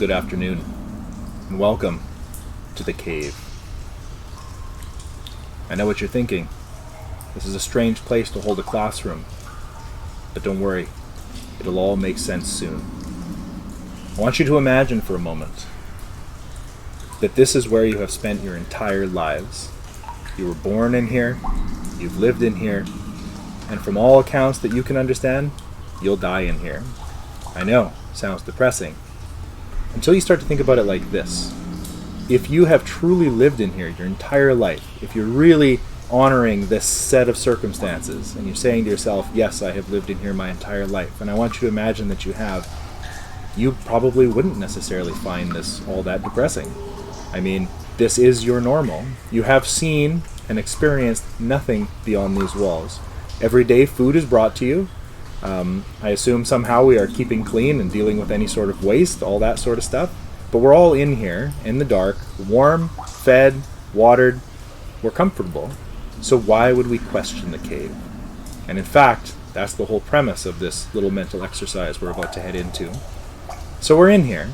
good afternoon, and welcome to the cave. I know what you're thinking. This is a strange place to hold a classroom, but don't worry, it'll all make sense soon. I want you to imagine for a moment that this is where you have spent your entire lives. You were born in here, you've lived in here, and from all accounts that you can understand, you'll die in here. I know, sounds depressing. Until you start to think about it like this. If you have truly lived in here your entire life, if you're really honoring this set of circumstances, and you're saying to yourself, yes, I have lived in here my entire life, and I want you to imagine that you have, you probably wouldn't necessarily find this all that depressing. I mean, this is your normal. You have seen and experienced nothing beyond these walls. Every day food is brought to you. I assume somehow we are keeping clean and dealing with any sort of waste, all that sort of stuff. But we're all in here, in the dark, warm, fed, watered. We're comfortable. So why would we question the cave? And in fact, that's the whole premise of this little mental exercise we're about to head into. So we're in here.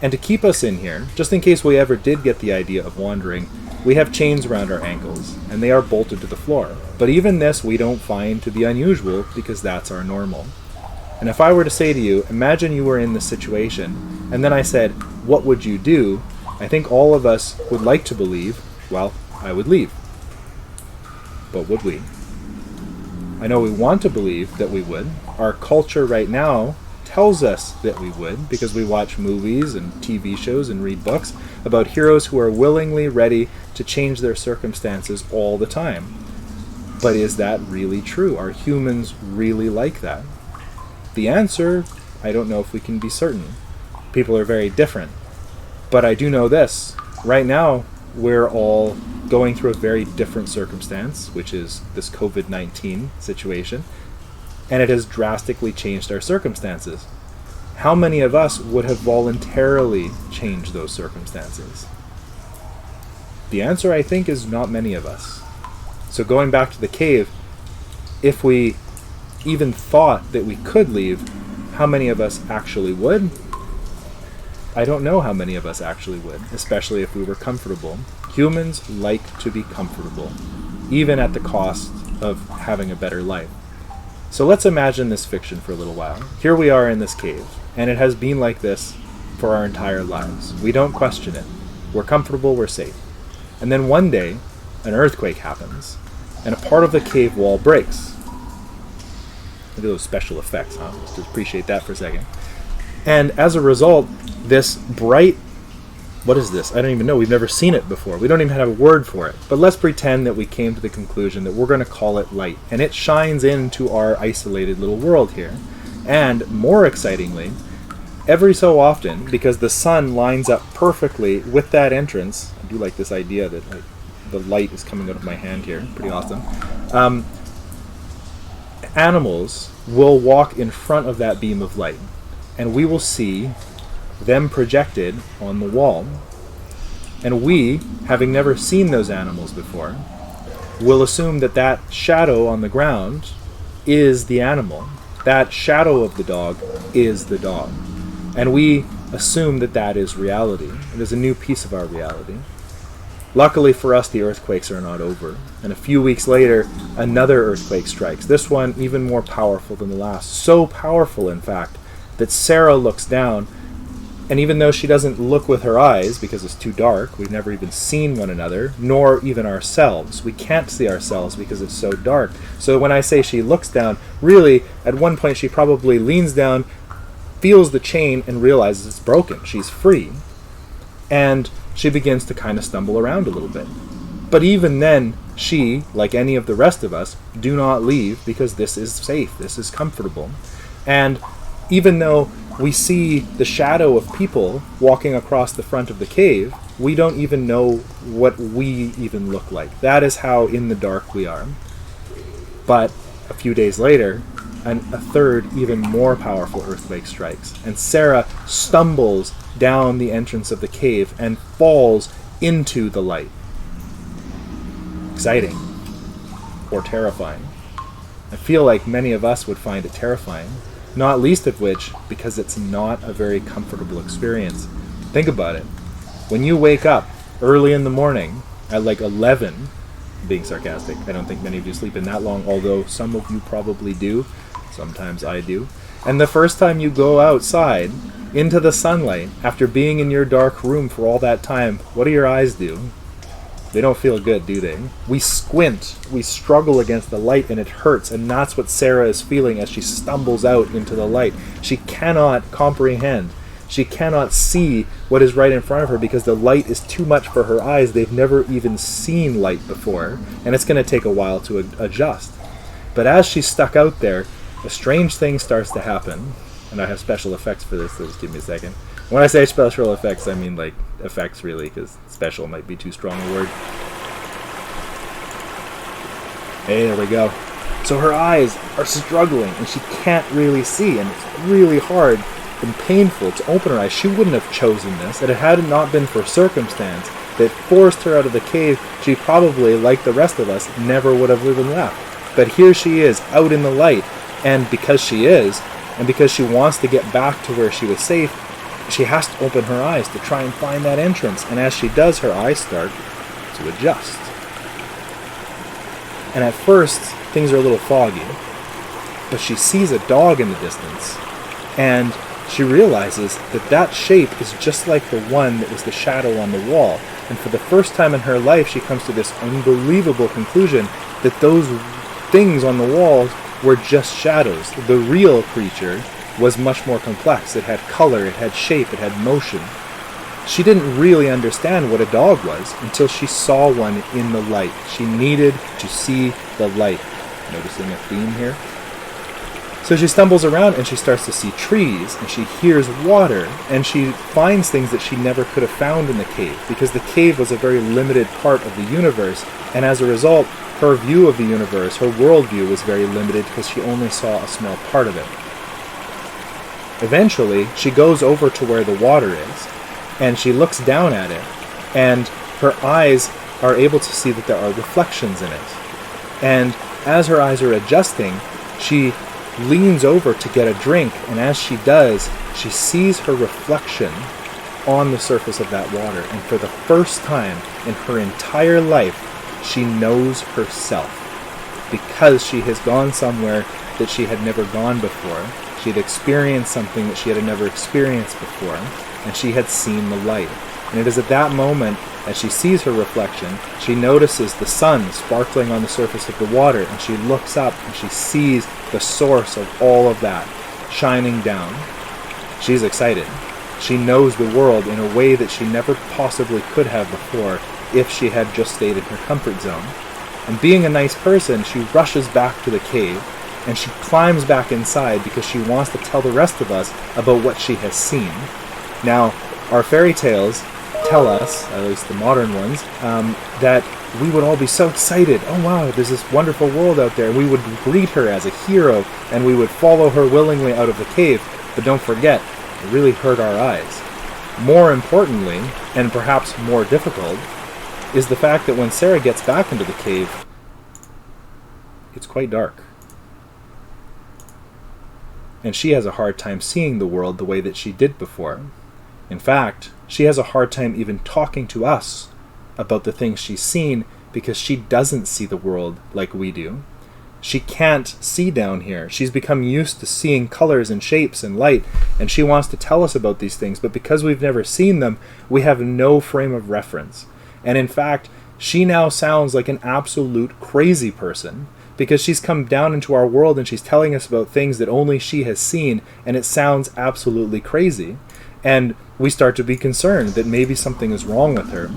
And to keep us in here, just in case we ever did get the idea of wandering, we have chains around our ankles, and they are bolted to the floor. But even this we don't find to be unusual, because that's our normal. And if I were to say to you, imagine you were in this situation, and then I said, what would you do? I think all of us would like to believe, well, I would leave. But would we? I know we want to believe that we would. Our culture right now tells us that we would, because we watch movies and TV shows and read books about heroes who are willingly ready to change their circumstances all the time. But is that really true? Are humans really like that? The answer, I don't know if we can be certain. People are very different. But I do know this. Right now, we're all going through a very different circumstance, which is this COVID-19 situation. And it has drastically changed our circumstances. How many of us would have voluntarily changed those circumstances? The answer, I think, is not many of us. So going back to the cave, if we even thought that we could leave, how many of us actually would? I don't know how many of us actually would, especially if we were comfortable. Humans like to be comfortable, even at the cost of having a better life. So let's imagine this fiction for a little while. Here we are in this cave, and it has been like this for our entire lives. We don't question it. We're comfortable, we're safe. And then one day, an earthquake happens, and a part of the cave wall breaks. Look at those special effects, huh? Just appreciate that for a second. And as a result, this bright, what is this? I don't even know. We've never seen it before. We don't even have a word for it. But let's pretend that we came to the conclusion that we're going to call it light. And it shines into our isolated little world here. And more excitingly, every so often, because the sun lines up perfectly with that entrance, I do like this idea that the light is coming out of my hand here. Pretty awesome. Animals will walk in front of that beam of light. And we will see them projected on the wall. And we, having never seen those animals before, will assume that that shadow on the ground is the animal. That shadow of the dog is the dog. And we assume that that is reality. It is a new piece of our reality. Luckily for us, the earthquakes are not over. And a few weeks later, another earthquake strikes. This one even more powerful than the last. So powerful, in fact, that Sarah looks down, and even though she doesn't look with her eyes because it's too dark, we've never even seen one another, nor even ourselves. We can't see ourselves because it's so dark. So when I say she looks down, really, at one point she probably leans down, feels the chain, and realizes it's broken. She's free. And she begins to kind of stumble around a little bit. But even then, she, like any of the rest of us, do not leave because this is safe, this is comfortable. And even though we see the shadow of people walking across the front of the cave, we don't even know what we even look like. That is how in the dark we are. But a few days later, a third, even more powerful earthquake strikes, and Sarah stumbles down the entrance of the cave and falls into the light. Exciting. Or terrifying. I feel like many of us would find it terrifying. Not least of which because it's not a very comfortable experience. Think about it. When you wake up early in the morning at like 11, being sarcastic, I don't think many of you sleep in that long, although some of you probably do. Sometimes I do. And the first time you go outside into the sunlight after being in your dark room for all that time, what do your eyes do? They don't feel good, do they? We squint, we struggle against the light, and it hurts, and that's what Sarah is feeling as she stumbles out into the light. She cannot comprehend. She cannot see what is right in front of her because the light is too much for her eyes. They've never even seen light before, and it's going to take a while to adjust. But as she's stuck out there, a strange thing starts to happen, and I have special effects for this, so just give me a second. When I say special effects, I mean like effects really, because special might be too strong a word. Hey, there we go. So her eyes are struggling, and she can't really see, and it's really hard and painful to open her eyes. She wouldn't have chosen this, and it had it not been for circumstance that forced her out of the cave, she probably, like the rest of us, never would have lived and left. But here she is, out in the light, and because she is, and because she wants to get back to where she was safe, she has to open her eyes to try and find that entrance. And as she does, her eyes start to adjust. And at first, things are a little foggy, but she sees a dog in the distance, and she realizes that that shape is just like the one that was the shadow on the wall. And for the first time in her life, she comes to this unbelievable conclusion that those things on the walls were just shadows. The real creature was much more complex. It had color, it had shape, it had motion. She didn't really understand what a dog was until she saw one in the light. She needed to see the light. Noticing a theme here? So she stumbles around and she starts to see trees, and she hears water, and she finds things that she never could have found in the cave, because the cave was a very limited part of the universe, and as a result, her view of the universe, her worldview, was very limited because she only saw a small part of it. Eventually, she goes over to where the water is, and she looks down at it, and her eyes are able to see that there are reflections in it. And as her eyes are adjusting, she leans over to get a drink, and as she does, she sees her reflection on the surface of that water. And for the first time in her entire life, she knows herself, because she has gone somewhere that she had never gone before. She had experienced something that she had never experienced before, and she had seen the light. And it is at that moment, as she sees her reflection, she notices the sun sparkling on the surface of the water, and she looks up and she sees the source of all of that shining down. She's excited. She knows the world in a way that she never possibly could have before if she had just stayed in her comfort zone. And being a nice person, she rushes back to the cave, and she climbs back inside because she wants to tell the rest of us about what she has seen. Now, our fairy tales tell us, at least the modern ones, that we would all be so excited. Oh wow, there's this wonderful world out there. We would greet her as a hero, and we would follow her willingly out of the cave. But don't forget, it really hurt our eyes. More importantly, and perhaps more difficult, is the fact that when Sarah gets back into the cave, it's quite dark. And she has a hard time seeing the world the way that she did before. In fact, she has a hard time even talking to us about the things she's seen because she doesn't see the world like we do. She can't see down here. She's become used to seeing colors and shapes and light, and she wants to tell us about these things, but because we've never seen them, we have no frame of reference. And in fact, she now sounds like an absolute crazy person, because she's come down into our world and she's telling us about things that only she has seen, and it sounds absolutely crazy. And we start to be concerned that maybe something is wrong with her.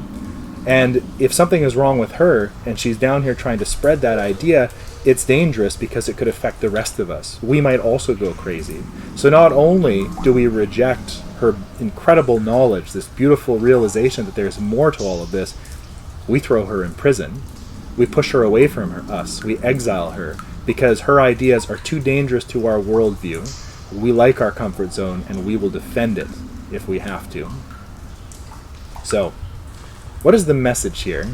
And if something is wrong with her, and she's down here trying to spread that idea, it's dangerous because it could affect the rest of us. We might also go crazy. So not only do we reject her incredible knowledge, this beautiful realization that there's more to all of this, we throw her in prison. We push her away from us. We exile her because her ideas are too dangerous to our worldview. We like our comfort zone, and we will defend it if we have to. So, what is the message here?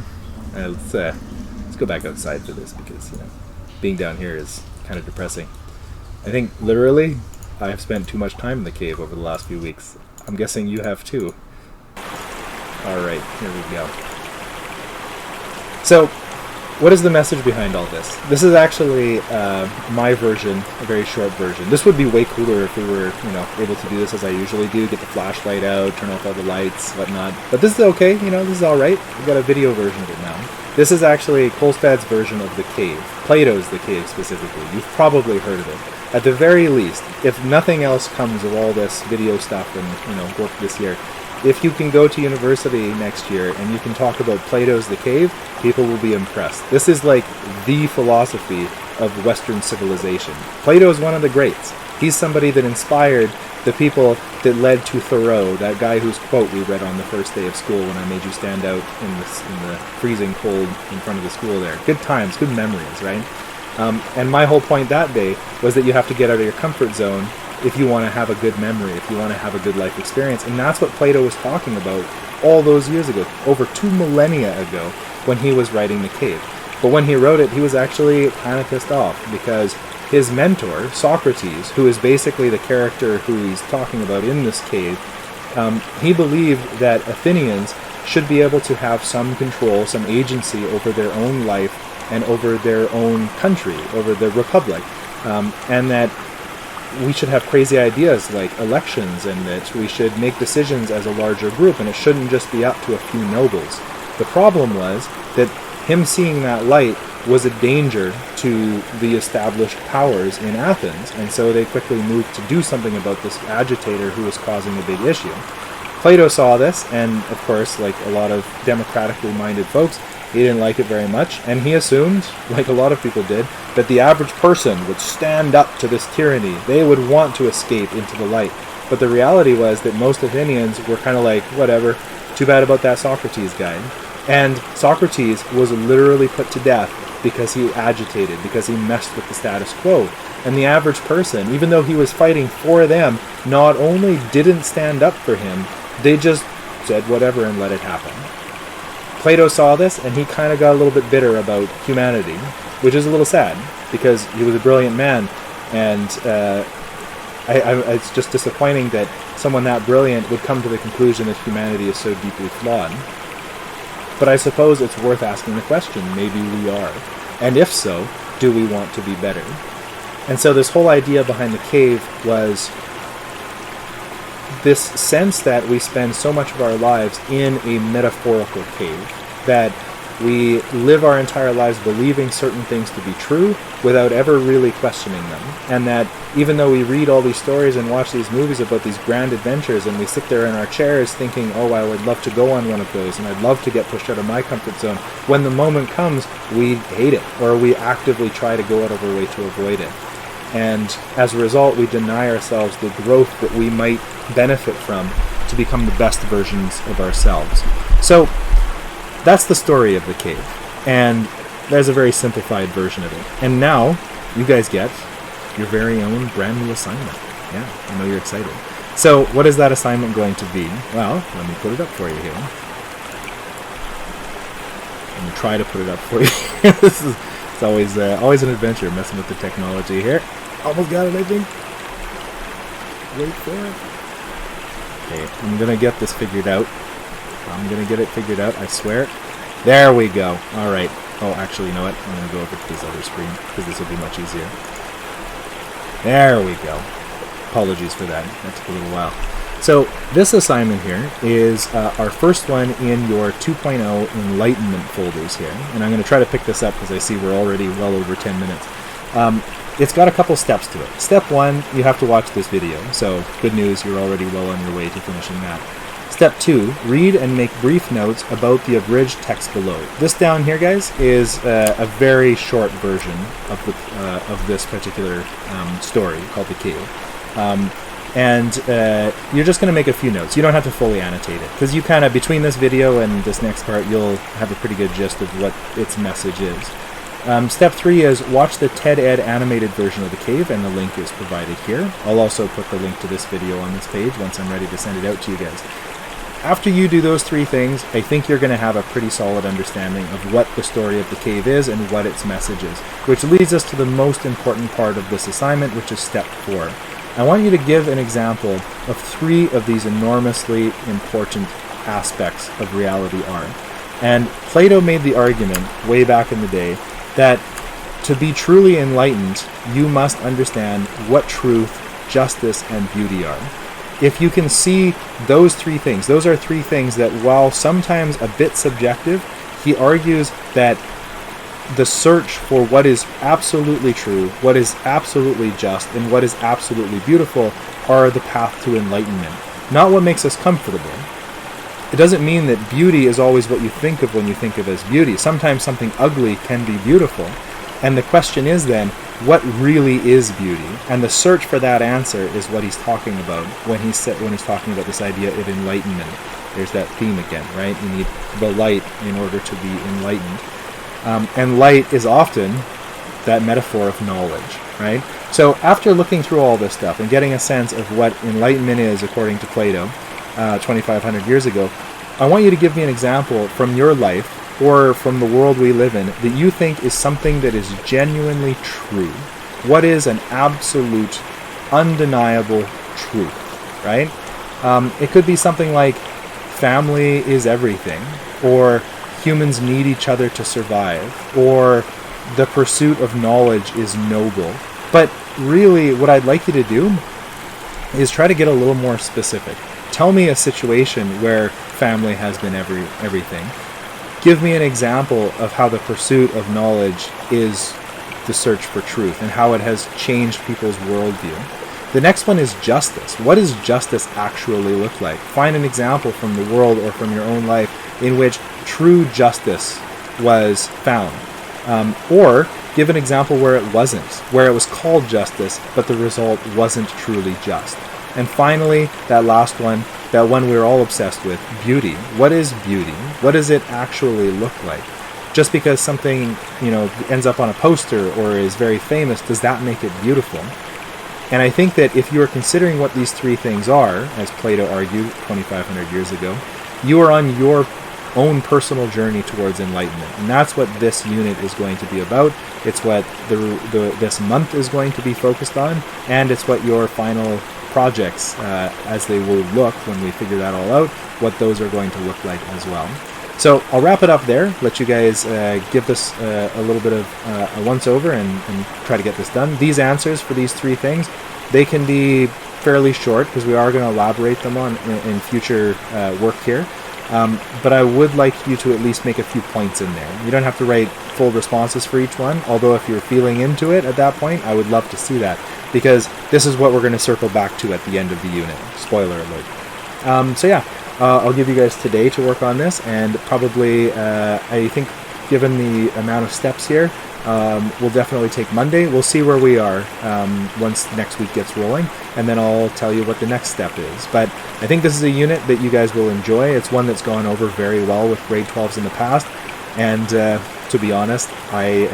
Let's go back outside for this because being down here is kind of depressing. I think literally I have spent too much time in the cave over the last few weeks. I'm guessing you have too. Alright, here we go. So, what is the message behind all this? This is actually my version, a very short version. This would be way cooler if we were, able to do this as I usually do, get the flashlight out, turn off all the lights, whatnot. But this is okay, this is alright. We've got a video version of it now. This is actually Kolstad's version of the cave. Plato's The Cave, specifically. You've probably heard of it. At the very least, if nothing else comes of all this video stuff and, work this year, if you can go to university next year and you can talk about Plato's The Cave, people will be impressed. This is like the philosophy of Western civilization. Plato is one of the greats. He's somebody that inspired the people that led to Thoreau, that guy whose quote we read on the first day of school when I made you stand out in the freezing cold in front of the school there. Good times, good memories, right? And my whole point that day was that you have to get out of your comfort zone if you want to have a good memory, if you want to have a good life experience. And that's what Plato was talking about all those years ago, over 2 millennia ago, when he was writing The Cave. But when he wrote it, he was actually kind of pissed off, because his mentor, Socrates, who is basically the character who he's talking about in this cave, he believed that Athenians should be able to have some control, some agency over their own life and over their own country, over the republic, and that we should have crazy ideas like elections, and that we should make decisions as a larger group, and it shouldn't just be up to a few nobles. The problem was that him seeing that light was a danger to the established powers in Athens, and so they quickly moved to do something about this agitator who was causing a big issue. Plato saw this, and of course, like a lot of democratically minded folks, he didn't like it very much, and he assumed, like a lot of people did, that the average person would stand up to this tyranny. They would want to escape into the light. But the reality was that most Athenians were kind of like, whatever, too bad about that Socrates guy. And Socrates was literally put to death because he agitated, because he messed with the status quo. And the average person, even though he was fighting for them, not only didn't stand up for him, they just said whatever and let it happen. Plato saw this, and he kind of got a little bit bitter about humanity, which is a little sad, because he was a brilliant man, and it's just disappointing that someone that brilliant would come to the conclusion that humanity is so deeply flawed. But I suppose it's worth asking the question, maybe we are. And if so, do we want to be better? And so this whole idea behind the cave was this sense that we spend so much of our lives in a metaphorical cave, that we live our entire lives believing certain things to be true without ever really questioning them. And that even though we read all these stories and watch these movies about these grand adventures, and we sit there in our chairs thinking, oh, I would love to go on one of those, and I'd love to get pushed out of my comfort zone, when the moment comes, we hate it, or we actively try to go out of our way to avoid it. And as a result, we deny ourselves the growth that we might benefit from to become the best versions of ourselves. So that's the story of the cave. And there's a very simplified version of it. And now you guys get your very own brand new assignment. Yeah, I know you're excited. So what is that assignment going to be? Well, let me put it up for you here. Let me try to put it up for you. It's always an adventure messing with the technology here. Almost got it, I think. Wait for it. Okay, I'm gonna get this figured out. I'm gonna get it figured out, I swear. There we go. Alright. Oh, actually, you know what? I'm gonna go over to this other screen, because this will be much easier. There we go. Apologies for that. That took a little while. So, this assignment here is our first one in your 2.0 enlightenment folders here. And I'm going to try to pick this up because I see we're already well over 10 minutes. It's got a couple steps to it. Step 1, you have to watch this video. So, good news, you're already well on your way to finishing that. Step 2, read and make brief notes about the abridged text below. This down here, guys, is a very short version of this particular story called The Cave. And you're just going to make a few notes. You don't have to fully annotate it, because you kind of, between this video and this next part, you'll have a pretty good gist of what its message is. Step 3 is watch the TED-Ed animated version of The Cave, and the link is provided here. I'll also put the link to this video on this page once I'm ready to send it out to you guys. After you do those 3 things, I think you're going to have a pretty solid understanding of what the story of the cave is and what its message is, which leads us to the most important part of this assignment, which is step 4. I want you to give an example of 3 of these enormously important aspects of reality are. And Plato made the argument way back in the day that to be truly enlightened, you must understand what truth, justice, and beauty are. If you can see those 3 things, those are 3 things that, while sometimes a bit subjective, he argues that the search for what is absolutely true, what is absolutely just, and what is absolutely beautiful are the path to enlightenment, not what makes us comfortable. It doesn't mean that beauty is always what you think of when you think of as beauty. Sometimes something ugly can be beautiful. And the question is then, what really is beauty? And the search for that answer is what he's talking about when he's talking about this idea of enlightenment. There's that theme again, right? You need the light in order to be enlightened. And light is often that metaphor of knowledge, right? So after looking through all this stuff and getting a sense of what enlightenment is according to Plato, 2,500 years ago, I want you to give me an example from your life or from the world we live in that you think is something that is genuinely true. What is an absolute, undeniable truth, right? It could be something like family is everything, or humans need each other to survive, or the pursuit of knowledge is noble. But really, what I'd like you to do is try to get a little more specific. Tell me a situation where family has been everything. Give me an example of how the pursuit of knowledge is the search for truth and how it has changed people's worldview. The next one is justice. What does justice actually look like? Find an example from the world or from your own life in which true justice was found. Or give an example where it wasn't, where it was called justice, but the result wasn't truly just. And finally, that last one, that one we're all obsessed with, beauty. What is beauty? What does it actually look like? Just because something, ends up on a poster or is very famous, does that make it beautiful? And I think that if you are considering what these 3 things are, as Plato argued 2,500 years ago, you are on your own personal journey towards enlightenment. And that's what this unit is going to be about. It's what this month is going to be focused on, and it's what your final projects, as they will look when we figure that all out, what those are going to look like as well. So I'll wrap it up there, let you guys give this a little bit of a once-over and try to get this done. These answers for these 3 things, they can be fairly short because we are going to elaborate them on in future work here. But I would like you to at least make a few points in there. You don't have to write full responses for each one, although if you're feeling into it at that point, I would love to see that, because this is what we're going to circle back to at the end of the unit. Spoiler alert. So yeah, I'll give you guys today to work on this, and probably, I think, given the amount of steps here, we'll definitely take Monday. We'll see where we are once next week gets rolling, and then I'll tell you what the next step is. But I think this is a unit that you guys will enjoy. It's one that's gone over very well with grade 12s in the past, and to be honest, I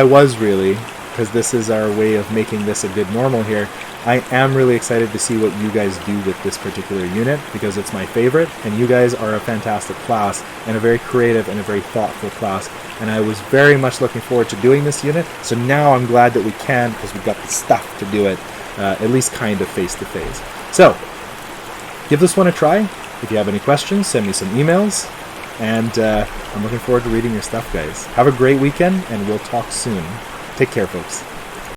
was really, because this is our way of making this a good normal here, I am really excited to see what you guys do with this particular unit, because it's my favorite, and you guys are a fantastic class, and a very creative and a very thoughtful class, and I was very much looking forward to doing this unit, so now I'm glad that we can, because we've got the stuff to do it, at least kind of face-to-face. So, give this one a try. If you have any questions, send me some emails, and I'm looking forward to reading your stuff, guys. Have a great weekend, and we'll talk soon. Take care, folks.